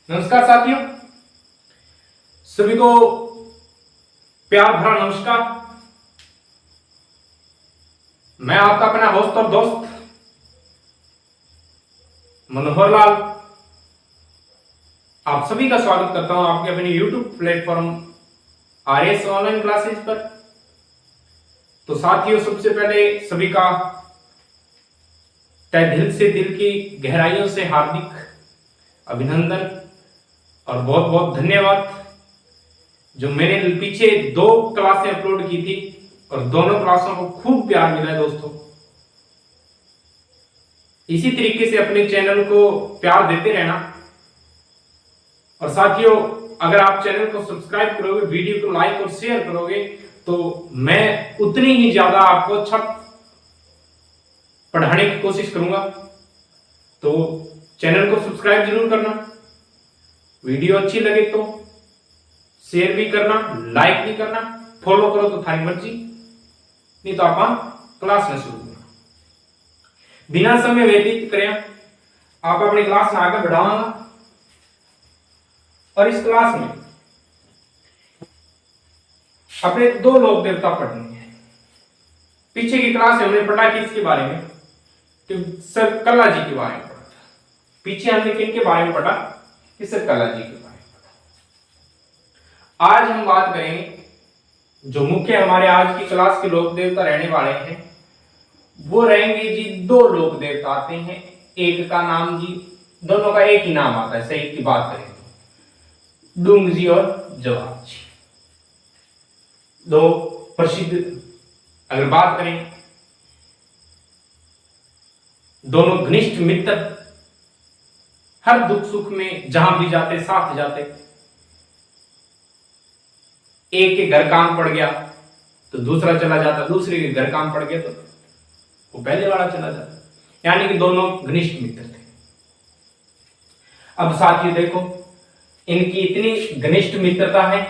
नमस्कार साथियों, सभी को प्यार भरा नमस्कार। मैं आपका अपना होस्ट और दोस्त मनोहर लाल आप सभी का स्वागत करता हूं आपके अपने YouTube platform RS online classes पर। तो साथियों, सबसे पहले सभी का तहे दिल से, दिल की गहराइयों से हार्दिक अभिनंदन और बहुत बहुत धन्यवाद। जो मैंने पीछे 2 क्लासें अपलोड की थी और दोनों क्लासों को खूब प्यार मिला है दोस्तों। इसी तरीके से अपने चैनल को प्यार देते रहना। और साथियों, अगर आप चैनल को सब्सक्राइब करोगे, वीडियो को लाइक और शेयर करोगे, तो मैं उतनी ही ज्यादा आपको अच्छा पढ़ाने की कोशिश करूंगा। तो चैनल को सब्सक्राइब जरूर करना, वीडियो अच्छी लगे तो शेयर भी करना, लाइक भी करना, फॉलो करो तो थारी मर्जी, नहीं तो आप क्लास में शुरू करना। बिना समय व्यतीत करें आप अपनी क्लास में आगे बढ़ाऊंगा। और इस क्लास में अपने 2 लोक देवता पढ़ने हैं। पीछे की क्लास में हमने पढ़ा किसके बारे में, कि सर कला जी के बारे में पढ़ा था। पीछे हमने किनके बारे में पढ़ा, कि सर कला जी के बारे में पढ़ा। आज हम बात करेंगे, जो मुख्य हमारे आज की क्लास के लोक देवता रहने वाले हैं वो रहेंगे जी 2 लोक देवता आते हैं। एक का नाम जी, दोनों का एक ही नाम आता है, सही की बात करें तो डूंग जी और जवाब जी, 2 प्रसिद्ध। अगर बात करें, दोनों घनिष्ठ मित्र, हर दुख सुख में जहां भी जाते साथ जाते। एक के घर काम पड़ गया तो दूसरा चला जाता, दूसरे के घर काम पड़ गया तो वो पहले वाला चला जाता, यानी कि दोनों घनिष्ठ मित्र थे। अब साथियों देखो, इनकी इतनी घनिष्ठ मित्रता है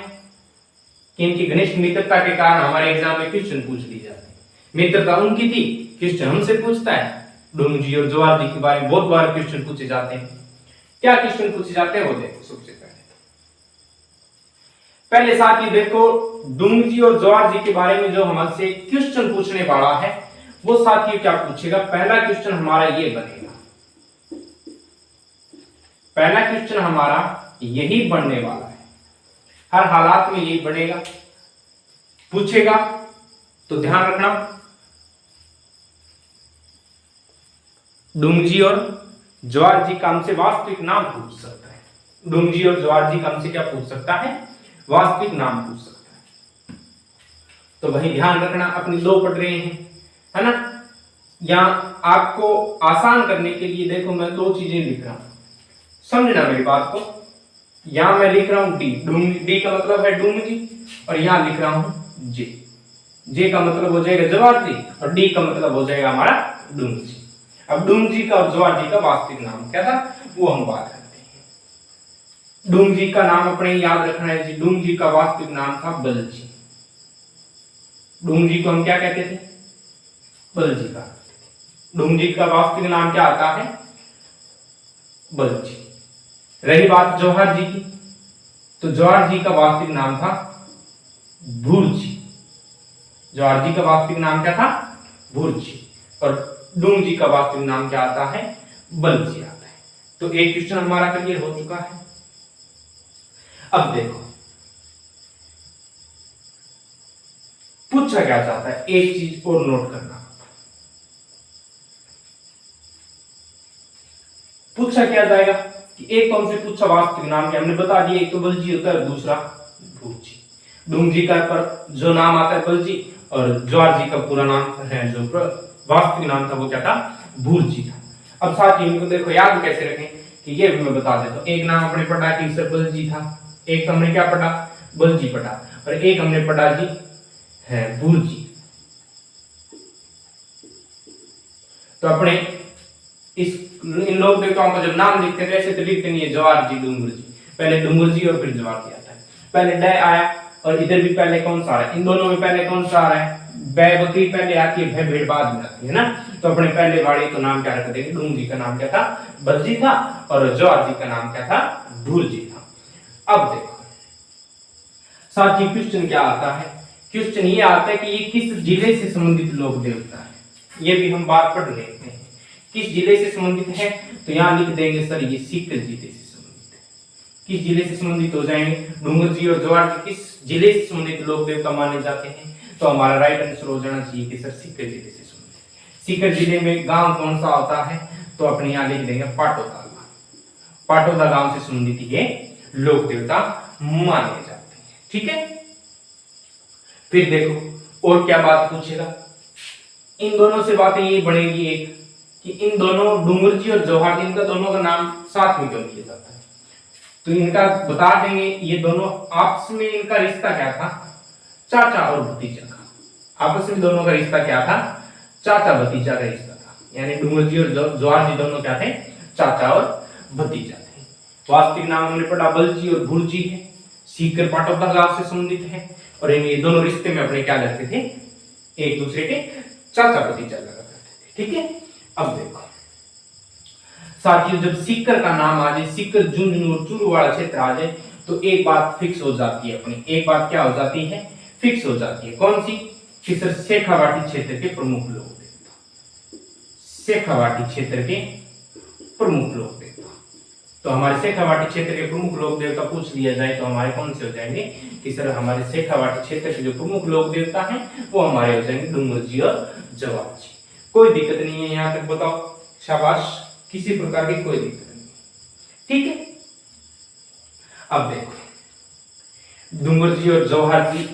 कि इनकी घनिष्ठ मित्रता के कारण हमारे एग्जाम में क्वेश्चन पूछ ली जाते हैं। मित्रता उनकी थी, क्वेश्चन हमसे पूछता है। डूंग जी और जवाहर जी के बारे में बहुत बार क्वेश्चन पूछे जाते हैं। क्या क्वेश्चन पूछे जाते हैं वो देखो। सबसे पहले साथियों देखो, डूंग जी और जवाहर जी के बारे में जो हमसे क्वेश्चन पूछने वाला है वो साथियों क्या पूछेगा। पहला क्वेश्चन हमारा ये बनेगा, पहला क्वेश्चन हमारा यही बनने वाला है, हर हालात में यही बनेगा, पूछेगा। तो ध्यान रखना, डूंग जी और जवाहर जी का हमसे वास्तविक नाम पूछ सकता है। डूंग जी और जवाहर जी का हमसे क्या पूछ सकता है, वास्तविक नाम पूछ सकता है। तो वही ध्यान रखना, अपनी 2 पढ़ रहे हैं, है ना। यहां आपको आसान करने के लिए देखो मैं 2 चीजें लिख रहा हूं, समझना मेरी बात को। यहां मैं लिख रहा हूं डी, डी का मतलब है डूंग जी, और यहां लिख रहा हूं जे। जे का मतलब हो जाएगा जवाहर जी और डी का मतलब हो जाएगा हमारा डूंग जी। अब डूंग जी का और जवाहर जी का वास्तविक नाम क्या था वो हम बात करते हैं। डूंग जी का नाम अपने याद रखना है जी। डूंग जी का वास्तविक नाम था बलजी। डूंग जी को हम क्या कहते थे, बलजी का। डूंग जी का वास्तविक नाम क्या आता है, बलजी। रही बात जवाहर जी की, तो जवाहर जी का वास्तविक नाम था भूरजी। जवाहर जी का वास्तविक नाम क्या था, भूरजी। और डूंग जी का वास्तविक नाम क्या आता है, बलजी आता है। तो एक क्वेश्चन हमारा क्लियर हो चुका है। अब देखो पूछा क्या चाहता है, एक चीज और नोट करना। पूछा क्या जाएगा कि एक तो हमसे पूछा वास्तविक नाम क्या, हमने बता दिया, एक तो बलजी होता है, दूसरा भूरजी। डूंग जी का पर जो नाम आता है बलजी, और जवाहर जी का पूरा नाम है, जो वास्तविक नाम था वो क्या था, भूरजी था। अब साथ ही इनको देखो याद कैसे रखें कि ये भी मैं बता देता हूं। एक नाम हमने पढ़ा कि सर बलजी था, एक तो हमने क्या पढ़ा, बलजी पढ़ा, और एक हमने पढ़ा जी है भूरजी। तो अपने इन लोक देवताओं का जब नाम लिखते हैं ऐसे तो लिखते नहीं है जवाहर जी डूंगर जी, पहले डूंगर जी और फिर जवाहर जी आता है। पहले ड आया, और इधर भी पहले कौन सा आ रहा है, इन दोनों में पहले कौन सा आ रहा है, बै बकरी पहले आती है, भै भेड़ बाद में आती है ना। तो अपने पहले वाले तो नाम क्या रख देंगे, डूंग जी का नाम क्या था, बलजी था, और जवाहर जी का नाम क्या था, भूलजी था। अब देखो साथी क्वेश्चन क्या आता है, क्वेश्चन ये आता है कि ये किस जिले से संबंधित लोक देवता है। ये भी हम बात पढ़ लेते हैं, किस जिले से संबंधित है, तो यहाँ लिख देंगे सर ये सीकर जिले से संबंधित है। किस जिले से संबंधित हो जाएंगे, डूंगर जी और जवार जी किस जिले से संबंधित लोक देवता माने जाते हैं, तो हमारा राइट आंसर हो जाना चाहिए कि सर सीकर जिले से संबंधित। सीकर जिले में गांव कौन सा होता है, तो अपने यहाँ लिख देंगे पाटोदा। पाटोदा गांव से संबंधित ये लोक देवता माने जाते हैं। ठीक है, फिर देखो और क्या बात पूछेगा, इन दोनों से बातें ये बनेगी एक कि इन दोनों डूंगर जी और जवाहर जी, इनका दोनों का नाम साथ में क्यों लिया जाता है, तो इनका बता देंगे। ये दोनों आपस में इनका रिश्ता क्या था, चाचा और भतीजा का। आपस में दोनों का रिश्ता क्या था, चाचा भतीजा का रिश्ता था। यानी डूंगर जी और जवाहर जी दोनों क्या थे, चाचा और भतीजा थे। वास्तविक नाम हमने पढ़ा बलजी और भूलजी है, सीकर पाटोदा गांव से संबंधित है, और ये दोनों रिश्ते में अपने क्या लगते थे, एक दूसरे के चाचा भतीजा लगा करते थे। ठीक है, अब देखो साथियों जब सीकर का नाम आ जाए, सीकर झुंझुनू और चूरू वाला क्षेत्र आ जाए, तो एक बात फिक्स हो जाती है अपनी, एक बात क्या हो जाती है, फिक्स हो जाती है। कौन सी, कि सर शेखावाटी क्षेत्र के प्रमुख लोक देवता, शेखावाटी क्षेत्र के प्रमुख लोक देवता। तो हमारे शेखावाटी क्षेत्र के प्रमुख लोक देवता पूछ लिया जाए तो हमारे कौन से हो जाएंगे, कि सर हमारे शेखावाटी क्षेत्र के जो प्रमुख लोक देवता हैं वो हमारे हो जाएंगे डूंगर जी और जवाहर जी। कोई दिक्कत नहीं है यहां तक, बताओ, शाबाश, किसी प्रकार की कोई दिक्कत नहीं। ठीक है, अब देखो डूंगर जी और जवाहर जी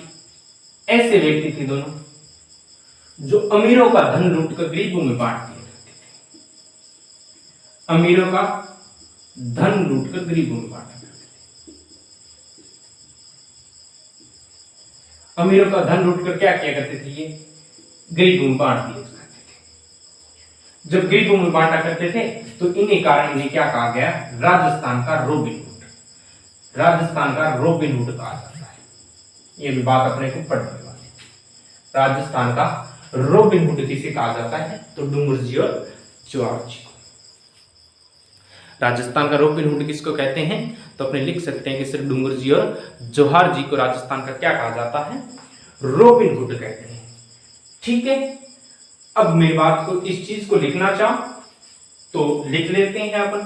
ऐसे व्यक्ति थे दोनों जो अमीरों का धन लूटकर गरीबों में बांट दिया करते थे। अमीरों का धन लूटकर गरीबों में बांटा करते थे। अमीरों का धन लूटकर क्या किया करते थे, ये गरीबों में बांट दिया करते थे। जब गरीबों में बांटा करते थे तो इन्हीं कारण इन्हें क्या कहा गया, राजस्थान का रॉबिन हुड। राजस्थान का रॉबिन हुड कहा जाता है। ये भी बात अपने को पढ़ने वाली। राजस्थान का रॉबिन हुड किसे कहा जाता है, तो डूंगर जी और जवाहर जी को। राजस्थान का रॉबिन हुड किसको कहते हैं, तो अपने लिख सकते हैं कि सिर्फ डूंगर जी और जवाहर जी को राजस्थान का क्या कहा जाता है, रॉबिन हुड कहते हैं। ठीक है, अब मेरी बात को, इस चीज को लिखना चाहो तो लिख लेते हैं अपन,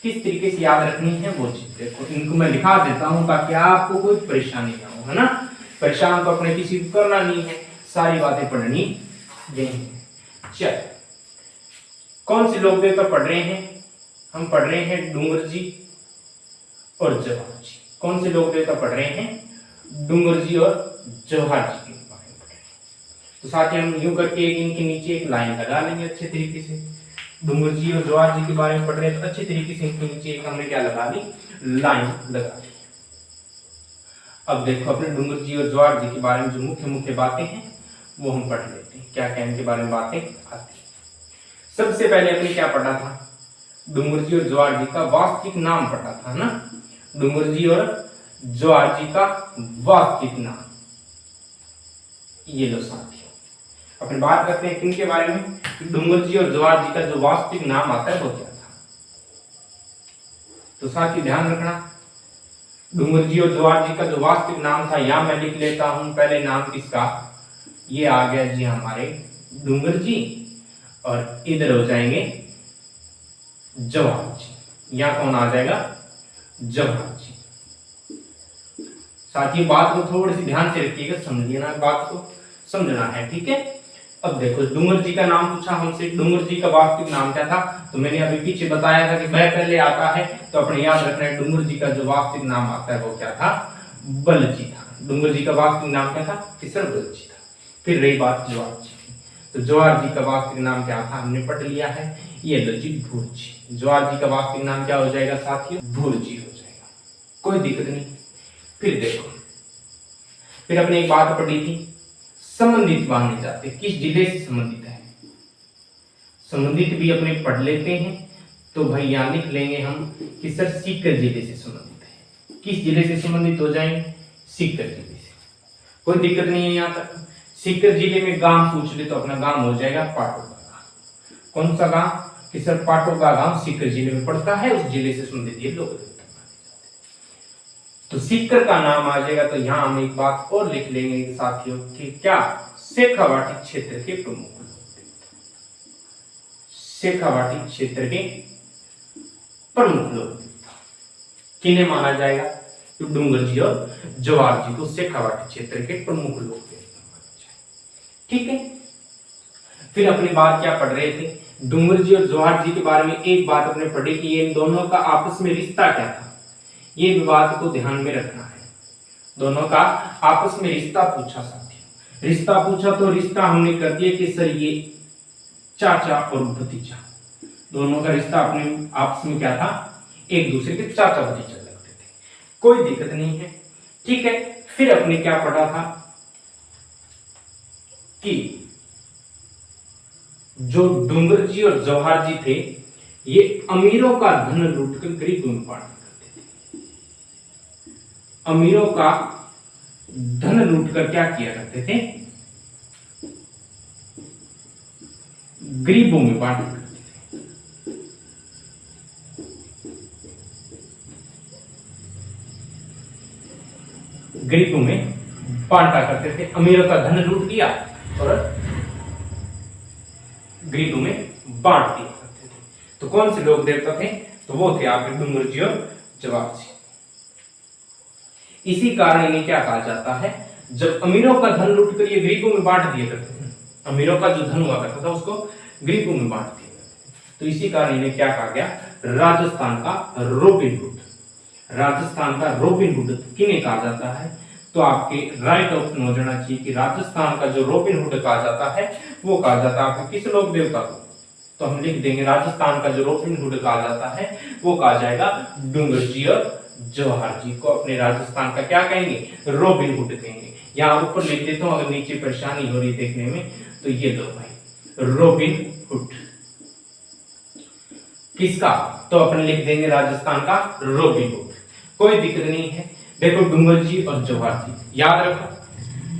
किस तरीके से याद रखनी है वो चीज। देखो इनको मैं लिखा देता हूं ताकि आपको कोई परेशानी ना हो, है ना। परेशान तो अपने किसी को करना नहीं है, सारी बातें पढ़नी यही है। चल, कौन से लोग देवता पढ़ रहे हैं, हम पढ़ रहे हैं डूंगर जी और जवाहर जी। कौन से लोग देवता पढ़ रहे हैं, डूंगर जी और जवाहर जी के बारे में पढ़ रहे हैं। तो साथ ही हम यूं करके इनके नीचे एक लाइन लगा लेंगे अच्छे तरीके से। डूंगर जी और जवाहर जी के बारे में पढ़ रहे हैं तो अच्छे तरीके से इनके नीचे एक हमने क्या लगा ली, लाइन लगा ली। अब देखो अपने डूंगर जी और जवाहर जी के बारे में जो मुख्य मुख्य बातें हैं वो हम पढ़ लेते हैं, क्या क्या इनके बारे में बातें आती है। सबसे पहले अपने क्या पढ़ा था, डूंगर जी और जवाहर जी का वास्तविक नाम पढ़ा था ना। डूंगर जी और जवाहर जी का वास्तविक नाम, ये लो साथियों अपनी बात करते हैं किनके बारे में, डूंगर जी और जवाहर जी का जो वास्तविक नाम आता है वो क्या था। तो साथियों ध्यान रखना, डूंगर जी और जवाहर जी का जो वास्तविक नाम था, यहां मैं लिख लेता हूं पहले नाम किसका, ये आ गया जी हमारे डूंगर जी, और इधर हो जाएंगे जवाहर जी। यहां कौन आ जाएगा, जवाहर जी। साथियों बात को थोड़ी सी ध्यान से रखिएगा, समझिए ना, बात को समझना है। ठीक है, अब देखो डूंगर जी का नाम पूछा हमसे, डूंगर जी का वास्तविक नाम क्या था, तो मैंने अभी पीछे बताया था कि वह पहले आता है, तो अपने याद रखना है डूंगर जी का जो वास्तविक नाम आता है वो क्या था, बलजी था। डूंगर जी का वास्तविक नाम क्या था, किसर बलजी था। फिर रही बात जवाहर जी की, तो जवाहर जी का वास्तविक नाम क्या था हमने पढ़ लिया है, ये लो जी भूलजी। जवाहर जी का वास्तविक नाम क्या हो जाएगा साथियों, भूलजी हो जाएगा, कोई दिक्कत नहीं। फिर देखो, फिर अपने एक बात पढ़ी थी, संबंधित माने जाते, किस जिले से संबंधित है, संबंधित भी अपने पढ़ लेते हैं। तो भाई यहां लिख लेंगे हम कि सर सीकर जिले से संबंधित है। किस जिले से संबंधित हो जाएंगे, सीकर जिले से, कोई दिक्कत नहीं है यहां तक। सीकर जिले में गांव पूछ ले तो अपना गांव हो जाएगा पाटोदा गांव। कौन सा गांव, कि सर पाटोदा गांव सीकर जिले में पड़ता है, उस जिले से संबंधित ये लोग देवता। तो सीकर का नाम आ जाएगा। तो यहां हम एक बात और लिख लेंगे साथियों कि क्या शेखावाटी क्षेत्र के प्रमुख लोग देवता, शेखावाटी क्षेत्र के प्रमुख लोग देवता किन्हें माना जाएगा? तो डूंगर जी और जवाहर जी को शेखावाटी क्षेत्र के प्रमुख लोग देवता माना जाएगा। ठीक है, फिर अपनी बात क्या पढ़ रहे थे? डूंगर जी और जवाहर जी के बारे में एक बात अपने पढ़ी कि इन दोनों का आपस में रिश्ता क्या था। ये बात को ध्यान में रखना है। दोनों का आपस में रिश्ता पूछा साथियों, रिश्ता पूछा तो रिश्ता हमने कर दिया कि सर ये चाचा और भतीजा, दोनों का रिश्ता अपने आपस में क्या था? एक दूसरे के चाचा भतीजा लगते थे, कोई दिक्कत नहीं है। ठीक है, फिर अपने क्या पढ़ा था कि जो डूंगर जी और जवाहर जी थे ये अमीरों का धन लूटकर गरीबों में बांटा करते थे। अमीरों का धन लूटकर क्या किया करते थे? गरीबों में बांटा करते थे। गरीबों में बांटा करते थे। अमीरों का धन लूट लिया और गरीबों में बांट दिया करते थे। तो कौन से लोग देवता थे? तो वो थे आपके डूंगर जी और जवाहर जी। इसी कारण इन्हें क्या कहा जाता है? जब अमीरों का धन लूटकर ये गरीबों में बांट दिया करते थे, अमीरों का जो धन हुआ करता था उसको गरीबों में बांट दिया करते थे, तो इसी कारण इन्हें क्या कहा गया? राजस्थान का रॉबिनहुड। राजस्थान का रॉबिनहुड किन्हें कहा जाता है? तो आपके राइट ऑप्शन हो जाना चाहिए कि राजस्थान का जो रॉबिनहुड कहा जाता है वो कहा जाता है आपको किस लोक देवता को? तो हम लिख देंगे राजस्थान का जो रॉबिनहुड कहा जाता है वो कहा जाएगा डूंगर जी और जवाहर जी को अपने राजस्थान का क्या कहेंगे? रॉबिनहुड कहेंगे। यहां ऊपर लिख देता हूं, अगर नीचे परेशानी हो रही देखने में तो ये लो भाई, रॉबिनहुड किसका? तो अपन लिख देंगे राजस्थान का रॉबिनहुड, कोई दिक्कत नहीं है। देखो डूंगर जी और जवाहर जी याद रखो,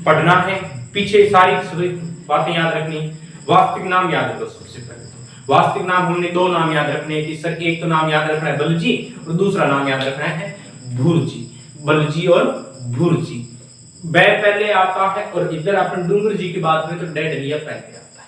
पढ़ना है, पीछे सारी बातें याद रखनी। वास्तविक नाम याद रखो। सबसे पहले तो वास्तविक नाम हमने दो नाम याद रखने हैं कि सर एक तो नाम याद रखना है बलजी और दूसरा नाम याद रखना है भूरजी। बलजी और भूरजी बै पहले आता है और इधर अपन डूंगर जी की बात करें तो डेड लिया पहले आता है।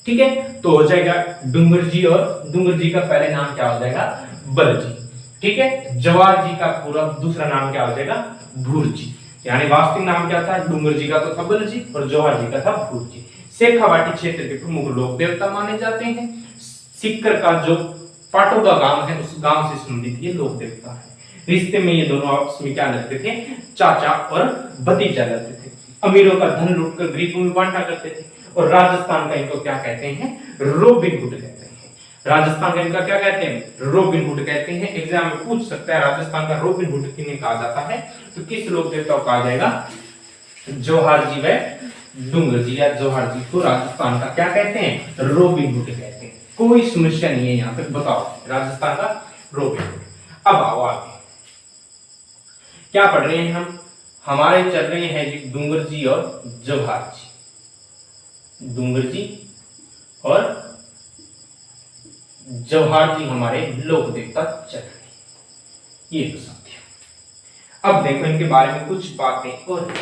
ठीक है, तो हो जाएगा डूंगर जी और डूंगर जी का पहले नाम क्या हो जाएगा? बलजी। ठीक है, जवाहर जी का पूरा दूसरा नाम क्या हो जाएगा? भूरजी। यानी वास्तविक नाम क्या था? डूंगर जी का तो था बलजी और जवाहर जी का था भूरजी। शेखावाटी क्षेत्र के प्रमुख लोक देवता माने जाते हैं। सीकर का जो पाटोदा गांव है उस गांव से संबंधित ये लोक देवता है। रिश्ते में ये दोनों आपस में क्या लगते थे? चाचा और भतीजा लगते थे। अमीरों का धन लूटकर गरीबों में बांटा करते थे। और राजस्थान का इनको क्या कहते हैं? रॉबिनहुड कहते हैं। राजस्थान का इनका क्या कहते हैं? रॉबिनहुड कहते हैं। एग्जाम में पूछ सकता है राजस्थान का रॉबिनहुड किन्हें कहा जाता है? तो किस लोक देवता को कहा जाएगा? जवाहर जी व डूंगर जी या जवाहर जी को राजस्थान का क्या कहते हैं? रॉबिनहुड कहते हैं। कोई समस्या नहीं है यहां तक, बताओ राजस्थान का रॉबिनहुड। अब आओ आगे क्या पढ़ रहे हैं हम? हमारे चल रहे हैं जी डूंगर जी और जवाहर जी। डूंगर जी और जवाहर जी हमारे लोक देवता चल रहे हैं। ये तो साथियों अब देखो इनके बारे में कुछ बातें और।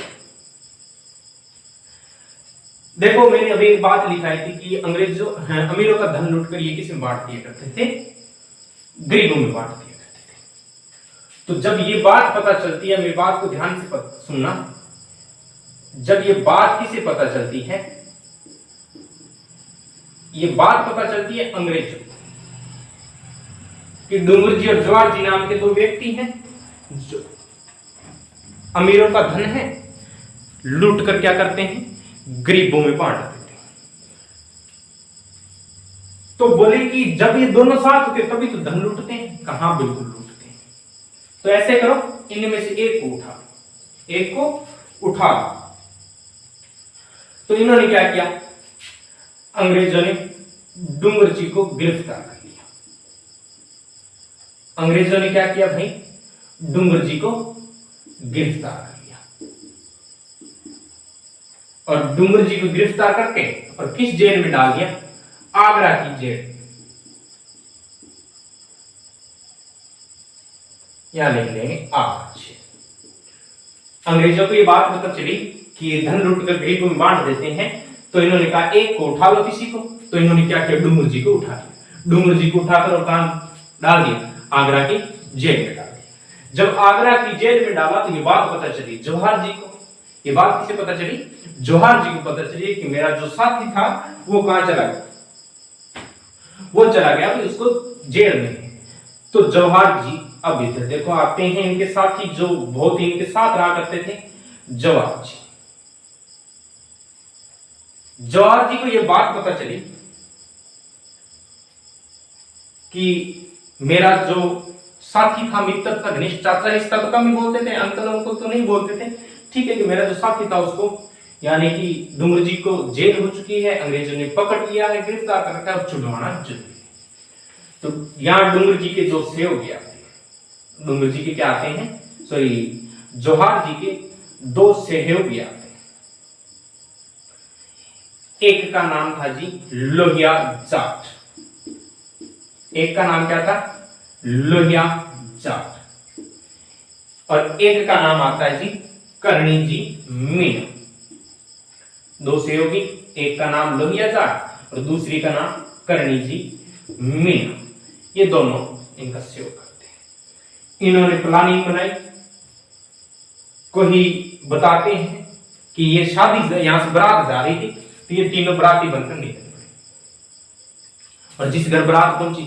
देखो मैंने अभी एक बात लिखाई थी कि अंग्रेजों अमीरों का धन लूटकर ये किस में बांट दिया करते थे? गरीबों में बांट दिया करते थे। तो जब ये बात पता चलती है, मेरी बात को ध्यान से सुनना, जब ये बात किसे पता चलती है? ये बात पता चलती है अंग्रेजों कि डूंगर जी और जवाहर जी नाम के दो व्यक्ति हैं जो अमीरों का धन है लूट कर क्या करते हैं? गरीबों में बांट देते हैं। तो बोले कि जब ये दोनों साथ होते तभी तो धन लूटते हैं। कहां? बिल्कुल लूटते हैं। तो ऐसे करो, इनमें से एक को उठा, एक को उठा। तो इन्होंने क्या किया? अंग्रेजों ने डूंगर जी को गिरफ्तार कर लिया। अंग्रेजों ने क्या किया भाई? डूंगर जी को गिरफ्तार कर लिया और डूंगर जी को गिरफ्तार करके और किस जेल में डाल दिया? आगरा की जेल। यहां लिख लेंगे आगरा जेल। अंग्रेजों को ये बात पता चली कि धन लूट कर गरीबों में बांट देते हैं, तो इन्होंने कहा एक को उठा लो किसी को। तो इन्होंने क्या किया, डूंगर जी को उठा लिया। डूंगर जी को उठाकर और कहां डाल दिया, आगरा की जेल में डाल दिया। जब आगरा की जेल में डाला तो ये बात पता चली जवाहर जी को। ये बात किसे पता चली, जवाहर जी को पता चली कि मेरा जो साथी था वो कहां चला गया, वो चला गया, अभी उसको जेल में है। तो जवाहर जी अब इधर देखो आते हैं, इनके साथी जो बहुत ही इनके साथ रहा करते थे, जवाहर जी। जवाहर जी को यह बात पता चली कि मेरा जो साथी था, मित्र था, घनिष्ठ चाचा रिश्ता तो कम ही बोलते थे, अंकल अंकल तो नहीं बोलते थे, ठीक है, कि मेरा जो साथी था उसको यानी कि डूंगर जी को जेल हो चुकी है, अंग्रेजों ने पकड़ लिया है, गिरफ्तार कर रखा है, छुड़वाना जरूरी है। तो यहां डूंगर जी के दो सहयोगी आते हैं, डूंगर जी के क्या आते हैं, सॉरी जवाहर जी के दो सहयोगी आते हैं। एक का नाम था जी लोहिया जाट, एक का नाम क्या था, लोहिया जाट, और एक का नाम आता है जी करणी जी मीणा। दो सहयोगी, एक का नाम लोहिया जाट और दूसरी का नाम करणी जी मीणा, ये दोनों इनका सहयोग करते हैं। इन्होंने प्लानिंग बनाई, कोई बताते हैं कि ये शादी यहां से बारात जा रही थी, तो ये तीनों बराती बनकर निकल पड़े, और जिस घर बारात पहुंची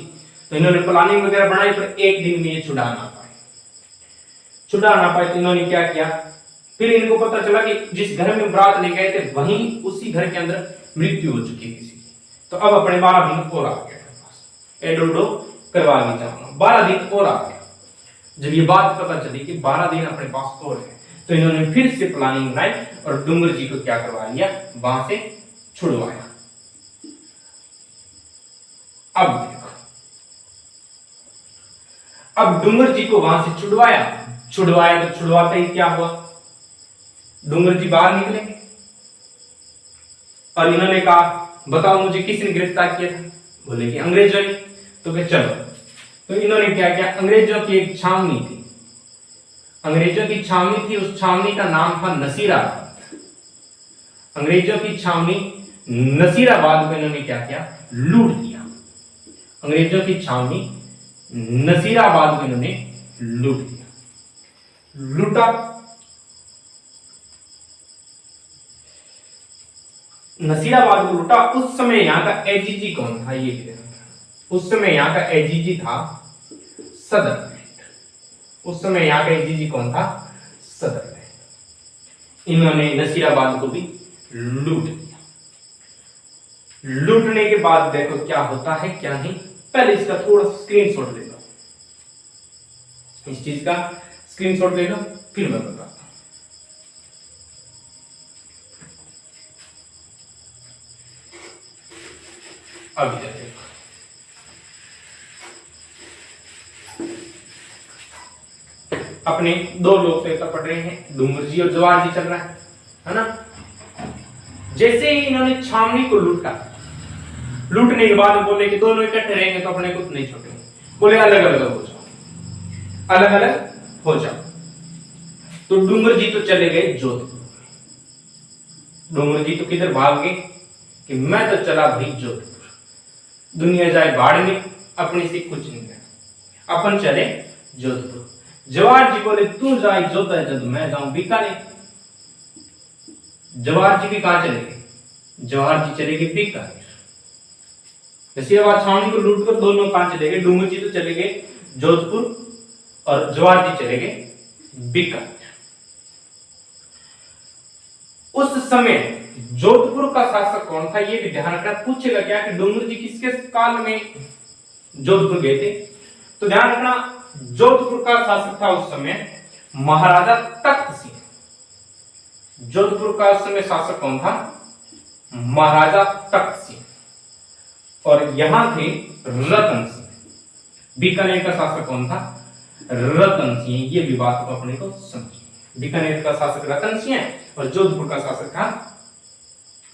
तो इन्होंने प्लानिंग वगैरह बनाई, पर एक दिन में ये छुड़ा ना पाए। तो इन्होंने क्या किया, फिर इनको पता चला कि जिस घर में बारात ले गए थे वहीं उसी घर के अंदर मृत्यु हो चुकी है किसी की। तो अब अपने 12 दिन और आ गया पास, एडोडो करवा ली जाऊंगा, 12 दिन और आ गया। जब ये बात पता चली कि 12 दिन अपने पास और है, तो इन्होंने फिर से प्लानिंग बनाई और डूंगर जी को क्या करवा लिया, वहां से छुड़वाया। अब देखो, अब डूंगर जी को वहां से छुड़वाया तो छुड़वाते ही क्या हुआ, डूंगर जी बाहर निकले और इन्होंने कहा बताओ मुझे किसने गिरफ्तार किया था, बोले कि अंग्रेजों ने। तो फिर चलो, तो इन्होंने क्या किया, अंग्रेजों की एक छावनी थी, अंग्रेजों की छावनी थी, उस छावनी का नाम था नसीराबाद। अंग्रेजों की छावनी नसीराबाद को इन्होंने क्या किया, लूट दिया। अंग्रेजों की छावनी नसीराबाद को इन्होंने लूट दिया, लूटा। नसीराबाद को लूटा। उस समय यहां का एजीजी कौन था, ये उस समय यहां का एजीजी था सदरलैंड। उस समय यहां का एजीजी कौन था, सदरलैंड। इन्होंने नसीराबाद को भी लूट दिया। लूटने के बाद देखो क्या होता है क्या नहीं, पहले इसका थोड़ा स्क्रीनशॉट ले लो, इस चीज का स्क्रीनशॉट ले लो, फिर मैं बताता हूं। अब इधर देखो, अपने दो लोग पेपर पढ़ रहे हैं, डूंगर जी और जवाहर जी चल रहा है ना। जैसे ही इन्होंने छावनी को लूटा, लूटने के बाद बोले कि दोनों इकट्ठे रहेंगे तो अपने को नहीं छोड़ेंगे, बोले अलग अलग हो जाओ, अलग अलग हो जाओ। तो डूंगर जी तो चले गए जोधपुर। डूंगर जी तो किधर भाग गए कि मैं तो चला भाई जोधपुर, दुनिया जाए बाढ़ में, अपने से कुछ नहीं करना, अपन चले जोधपुर। जवाहर जी बोले तू जाए जोधपुर, जब मैं जाऊं बीकानेर। जवाहर जी भी कहां चले गए, जवाहर जी चले गए बीकानेर। नसीराबाद छावनी को लूटकर दोनों कहां चले गए, डूंगर जी तो चले गए जोधपुर और जवाहर जी चले गए बीकानेर। उस समय जोधपुर का शासक कौन था, ये भी ध्यान रखना, पूछेगा क्या कि डूंगर जी किसके काल में जोधपुर गए थे, तो ध्यान रखना जोधपुर का शासक था उस समय महाराजा तख्त सिंह। जोधपुर का उस समय शासक कौन था, महाराजा तख्त सिंह, और यहां थे रतन सिंह। बीकानेर का शासक कौन था, रतन सिंह। ये भी बात को अपने को समझिए, बीकानेर का शासक रतन सिंह है और जोधपुर का शासक था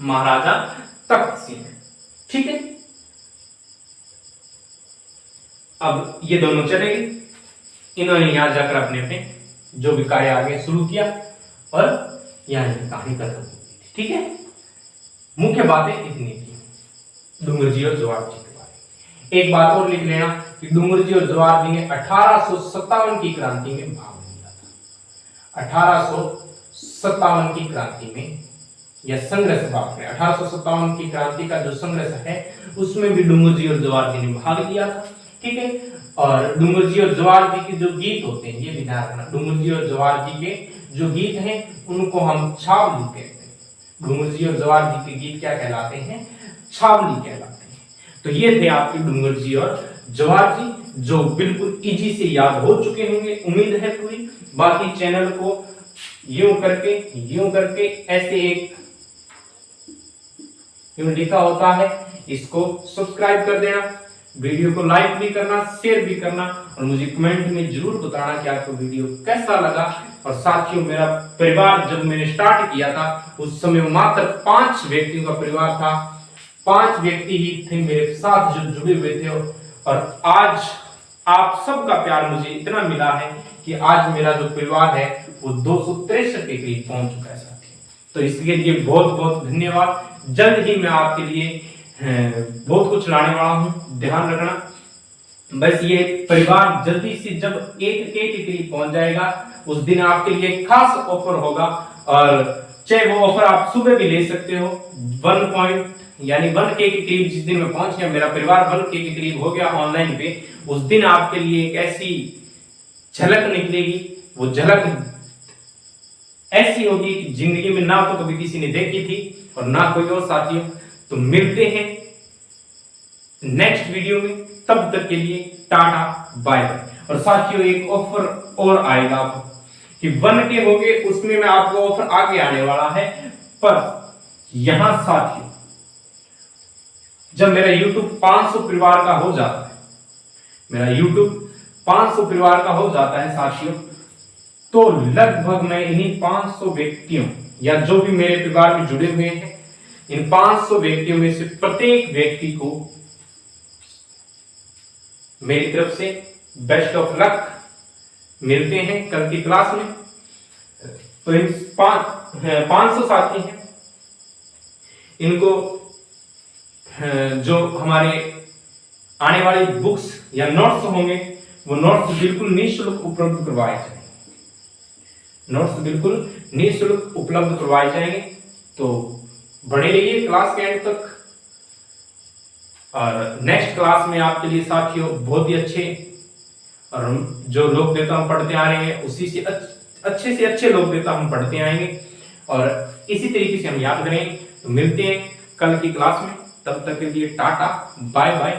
महाराजा तख्त सिंह, ठीक है। अब ये दोनों चले गए, इन्होंने यहां जाकर अपने अपने जो भी कार्य आगे शुरू किया, और यहाँ की कहानी खत्म हो गई थी। ठीक है, मुख्य बातें इतनी थी डूंगर जी और जवाहर जी के बारे में। एक बात और लिख लेना कि डूंगर जी और जवाहर जी ने 1857 की क्रांति में भाग लिया था। 1857 की क्रांति में या संघर्ष बात करें, 1857 की क्रांति का जो संघर्ष है उसमें भी डूंगर जी और जवाहर जी ने भाग लिया था। ठीक है, और डूंगर जी और जवाहर जी के जो गीत होते हैं ये भी ध्यान रखना, डूंगर जी और जवाहर जी के जो गीत हैं उनको हम छावली कहते हैं। डूंगर जी और जवाहर जी के गीत क्या कहलाते हैं? छावली कहलाते हैं। तो ये थे आपके डूंगर जी और जवाहर जी, जो बिल्कुल इजी से याद हो चुके होंगे, उम्मीद है पूरी। बाकी चैनल को यूं करके ऐसे एक यूं लिखा होता है, इसको सब्सक्राइब कर देना, वीडियो को लाइक भी करना, शेयर भी करना, और मुझे कमेंट में जरूर बताना कि आपको वीडियो कैसा लगा। और साथियों, मेरा परिवार जब मैंने स्टार्ट किया था उस समय मात्र 5 व्यक्तियों का परिवार था। 5 व्यक्ति ही थे मेरे साथ जो जुड़े हुए थे, और आज आप सबका प्यार मुझे इतना मिला है कि आज मेरा जो परिवार है वो 263 के करीब पहुंच चुका है साथियों। तो इसके लिए बहुत बहुत धन्यवाद। जल्द ही मैं आपके लिए बहुत कुछ लाने वाला हूं, ध्यान रखना। बस ये परिवार जल्दी से जब 1K के करीब पहुंच जाएगा उस दिन आपके लिए खास ऑफर होगा, और चाहे वो ऑफर आप सुबह भी ले सकते हो। 1K के करीब जिस दिन मैं पहुंच गया, मेरा परिवार 1K के करीब हो गया ऑनलाइन पे, उस दिन आपके लिए एक ऐसी झलक निकलेगी, वो झलक ऐसी होगी कि जिंदगी में ना तो कभी किसी ने देखी थी और ना कोई और साथियों। तो मिलते हैं नेक्स्ट वीडियो में, तब तक के लिए टाटा बाय बाय। और साथियों, एक ऑफर और आएगा आपको कि 1K हो गए, उसमें मैं आपको ऑफर आगे आने वाला है। पर यहां साथियों, जब मेरा YouTube 500 परिवार का हो जाता है, मेरा YouTube 500 परिवार का हो जाता है साथियों, तो लगभग मैं इन्हीं 500 व्यक्तियों या जो भी मेरे परिवार में जुड़े हुए हैं, इन 500 व्यक्तियों में से प्रत्येक व्यक्ति को मेरी तरफ से बेस्ट ऑफ लक। मिलते हैं कल की क्लास में। तो इन 500 साथी हैं, इनको जो हमारे आने वाली बुक्स या नोट्स होंगे वो नोट्स बिल्कुल निःशुल्क उपलब्ध करवाए जाएंगे। नोट्स बिल्कुल निःशुल्क उपलब्ध करवाए जाएंगे। तो बने रहिए क्लास के एंड तक। और नेक्स्ट क्लास में आपके लिए साथियों बहुत ही अच्छे और जो लोक देवता हम पढ़ते आ रहे हैं उसी से अच्छे लोक देवता हम पढ़ते आएंगे, और इसी तरीके से हम याद करेंगे। तो मिलते हैं कल की क्लास में, तब तक के लिए tata bye bye,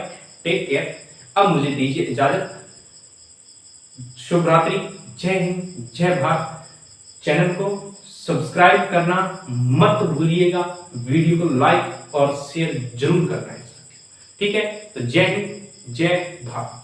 take care. अब मुझे दीजिए इजाजत। शुभ रात्रि, जय हिंद, जय भारत। चैनल को सब्सक्राइब करना मत भूलिएगा, वीडियो को लाइक और शेयर जरूर करना है। ठीक है, तो जय हिंद, जय भारत।